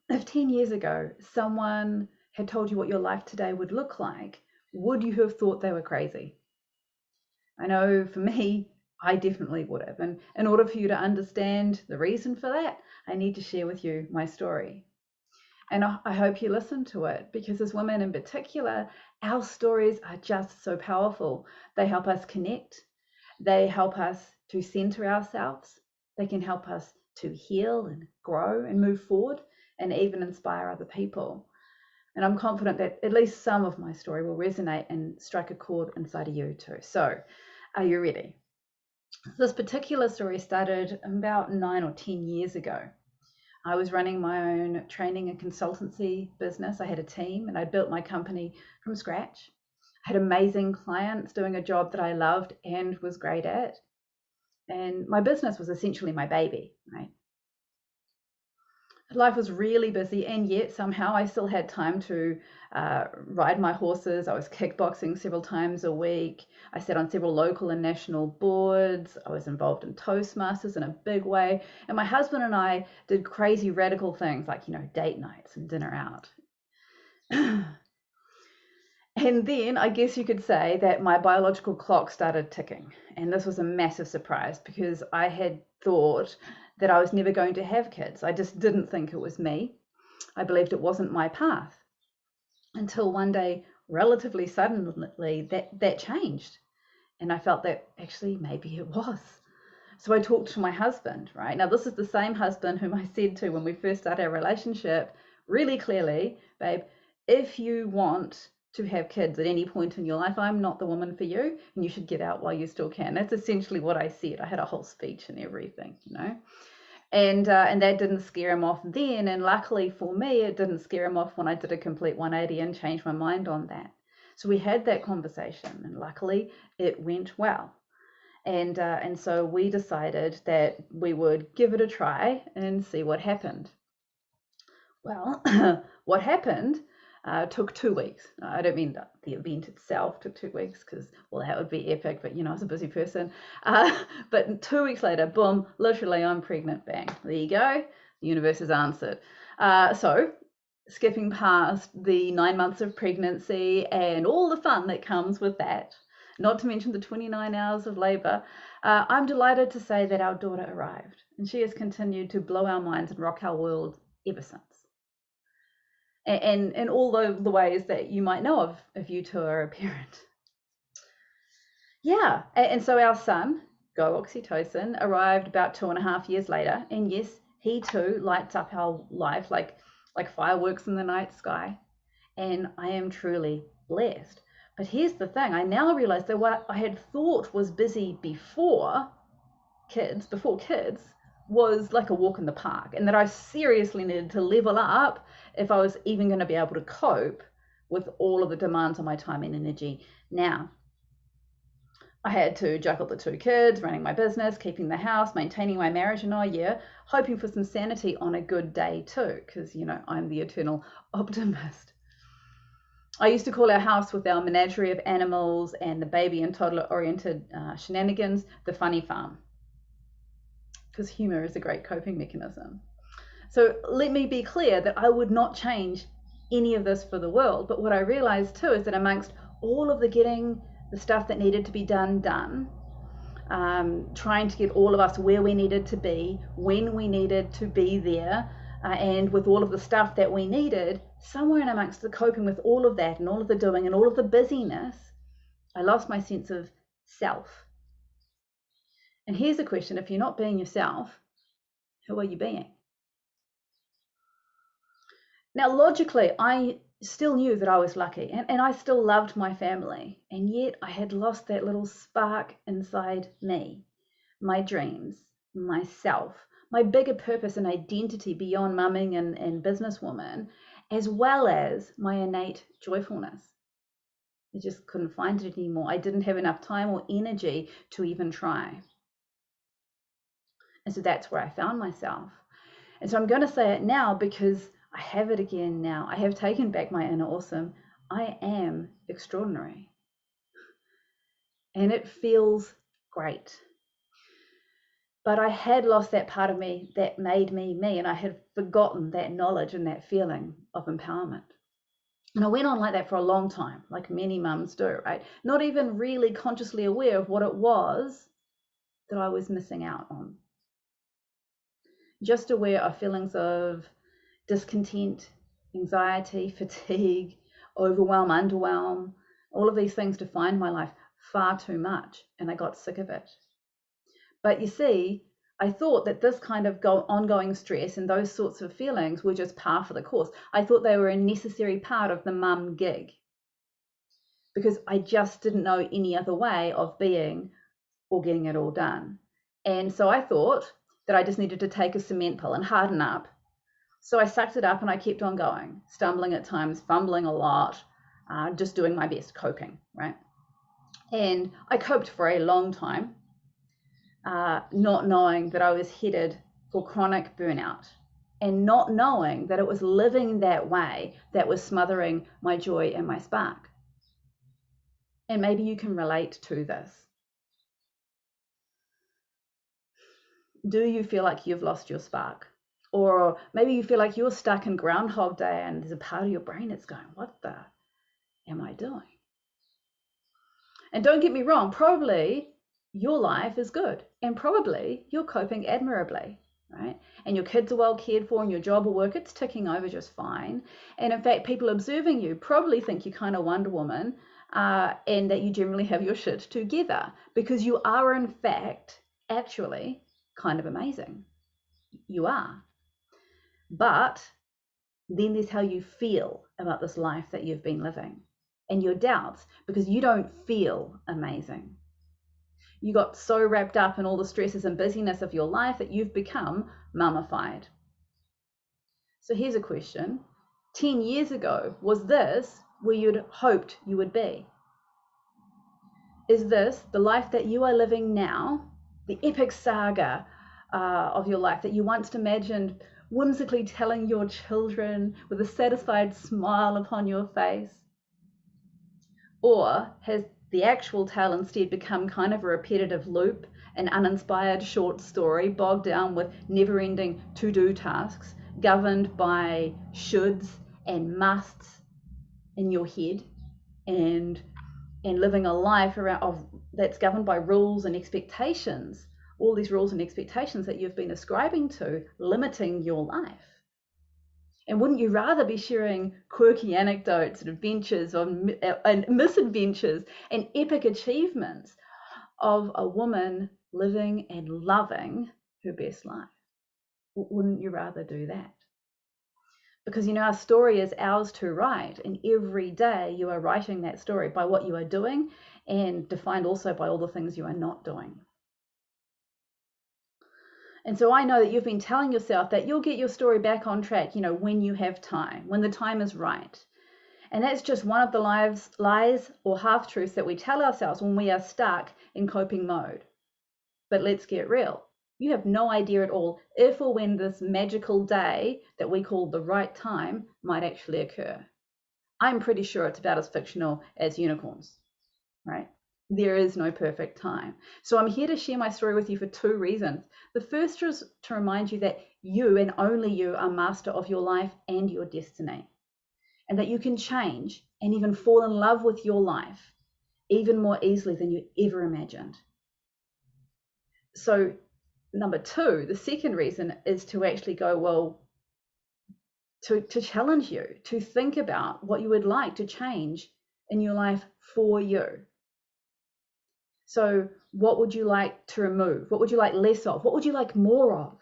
If 10 years ago someone had told you what your life today would look like, would you have thought they were crazy? I know for me, I definitely would have. And in order for you to understand the reason for that, I need to share with you my story. And I hope you listen to it, because as women in particular, our stories are just so powerful. They help us connect, they help us to center ourselves, they can help us to heal and grow and move forward and even inspire other people. And I'm confident that at least some of my story will resonate and strike a chord inside of you too. So, are you ready? This particular story started about 9 or 10 years ago. I was running my own training and consultancy business. I had a team and I built my company from scratch. I had amazing clients doing a job that I loved and was great at. And my business was essentially my baby, right? Life was really busy, and yet somehow I still had time to ride my horses. I was kickboxing several times a week. I sat on several local and national boards. I was involved in Toastmasters in a big way. And my husband and I did crazy radical things like, date nights and dinner out. And then I guess you could say that my biological clock started ticking. And this was a massive surprise because I had thought that I was never going to have kids. I just didn't think it was me. I believed it wasn't my path until one day, relatively suddenly, that changed. And I felt that actually maybe it was. So I talked to my husband, right? Now, this is the same husband whom I said to when we first started our relationship really clearly, babe, if you want to have kids at any point in your life, I'm not the woman for you, and you should get out while you still can. That's essentially what I said. I had a whole speech and everything. And that didn't scare him off then. And luckily for me, it didn't scare him off when I did a complete 180 and changed my mind on that. So we had that conversation, and luckily it went well. And so we decided that we would give it a try and see what happened. Well, what happened took 2 weeks. I don't mean the event itself took 2 weeks because, well, that would be epic, but I was a busy person. But 2 weeks later, boom, literally I'm pregnant, bang. There you go. The universe has answered. So skipping past the 9 months of pregnancy and all the fun that comes with that, not to mention the 29 hours of labor, I'm delighted to say that our daughter arrived, and she has continued to blow our minds and rock our world ever since. And in all the ways that you might know of if you too are a parent. Yeah, and so our son, go oxytocin, arrived about 2.5 years later, and yes, he too lights up our life like fireworks in the night sky. And I am truly blessed. But here's the thing, I now realize that what I had thought was busy before kids, was like a walk in the park, and that I seriously needed to level up if I was even going to be able to cope with all of the demands on my time and energy. Now, I had to juggle the 2 kids, running my business, keeping the house, maintaining my marriage, and hoping for some sanity on a good day too, because I'm the eternal optimist. I used to call our house with our menagerie of animals and the baby and toddler oriented shenanigans the funny farm, because humor is a great coping mechanism. So let me be clear that I would not change any of this for the world. But what I realized too is that amongst all of the getting the stuff that needed to be done, trying to get all of us where we needed to be, when we needed to be there, and with all of the stuff that we needed, somewhere in amongst the coping with all of that and all of the doing and all of the busyness, I lost my sense of self. And here's the question, if you're not being yourself, who are you being? Now, logically, I still knew that I was lucky and I still loved my family. And yet I had lost that little spark inside me, my dreams, myself, my bigger purpose and identity beyond mumming and businesswoman, as well as my innate joyfulness. I just couldn't find it anymore. I didn't have enough time or energy to even try. And so that's where I found myself. And so I'm going to say it now because I have it again now. I have taken back my inner awesome. I am extraordinary. And it feels great. But I had lost that part of me that made me me, and I had forgotten that knowledge and that feeling of empowerment. And I went on like that for a long time, like many mums do, right? Not even really consciously aware of what it was that I was missing out on. Just aware of feelings of discontent, anxiety, fatigue, overwhelm, underwhelm, all of these things defined my life far too much, and I got sick of it. But you see, I thought that this kind of ongoing stress and those sorts of feelings were just par for the course. I thought they were a necessary part of the mum gig, because I just didn't know any other way of being or getting it all done. And so I thought that I just needed to take a cement pill and harden up. So I sucked it up and I kept on going, stumbling at times, fumbling a lot, just doing my best, coping, right? And I coped for a long time, not knowing that I was headed for chronic burnout, and not knowing that it was living that way that was smothering my joy and my spark. And maybe you can relate to this. Do you feel like you've lost your spark? Or maybe you feel like you're stuck in Groundhog Day and there's a part of your brain that's going, what the am I doing? And don't get me wrong, probably your life is good and probably you're coping admirably, right? And your kids are well cared for and your job or work, it's ticking over just fine. And in fact, people observing you probably think you're kind of Wonder Woman, and that you generally have your shit together, because you are in fact actually kind of amazing. You are. But then there's how you feel about this life that you've been living, and your doubts, because you don't feel amazing. You got so wrapped up in all the stresses and busyness of your life that you've become mummified. So here's a question. 10 years ago, was this where you'd hoped you would be? Is this the life that you are living now, the epic saga of your life that you once imagined whimsically telling your children with a satisfied smile upon your face? Or has the actual tale instead become kind of a repetitive loop, an uninspired short story bogged down with never-ending to-do tasks, governed by shoulds and musts in your head, and living a life that's governed by rules and expectations, all these rules and expectations that you've been ascribing to, limiting your life? And wouldn't you rather be sharing quirky anecdotes and adventures and misadventures and epic achievements of a woman living and loving her best life? Wouldn't you rather do that? Because our story is ours to write, and every day you are writing that story by what you are doing, and defined also by all the things you are not doing. And so I know that you've been telling yourself that you'll get your story back on track, when you have time, when the time is right. And that's just one of the lies or half-truths that we tell ourselves when we are stuck in coping mode. But let's get real. You have no idea at all if or when this magical day that we call the right time might actually occur. I'm pretty sure it's about as fictional as unicorns, right? There is no perfect time. So I'm here to share my story with you for two reasons. The first is to remind you that you and only you are master of your life and your destiny, and that you can change and even fall in love with your life even more easily than you ever imagined. So number two, the second reason is to actually go, to challenge you to think about what you would like to change in your life for you. So what would you like to remove? What would you like less of? What would you like more of?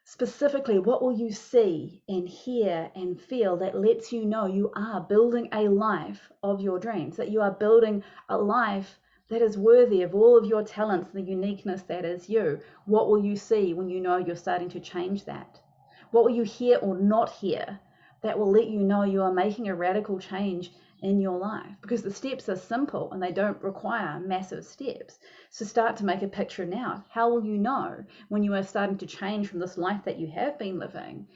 Specifically, what will you see and hear and feel that lets you know you are building a life of your dreams, that you are building a life that is worthy of all of your talents and the uniqueness that is you? What will you see when you know you're starting to change that? What will you hear or not hear that will let you know you are making a radical change in your life? Because the steps are simple and they don't require massive steps. So start to make a picture now. How will you know when you are starting to change from this life that you have been living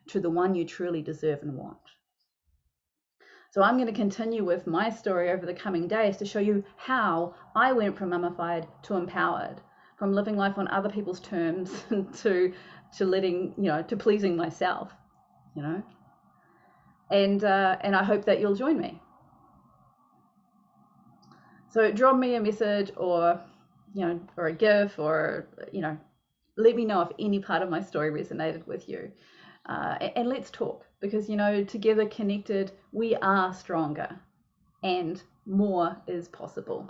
to the one you truly deserve and want? So I'm going to continue with my story over the coming days to show you how I went from mummified to empowered. from living life on other people's terms to letting, to pleasing myself, and I hope that you'll join me. So drop me a message, or or a GIF, or let me know if any part of my story resonated with you, and let's talk, because together, connected, we are stronger, and more is possible.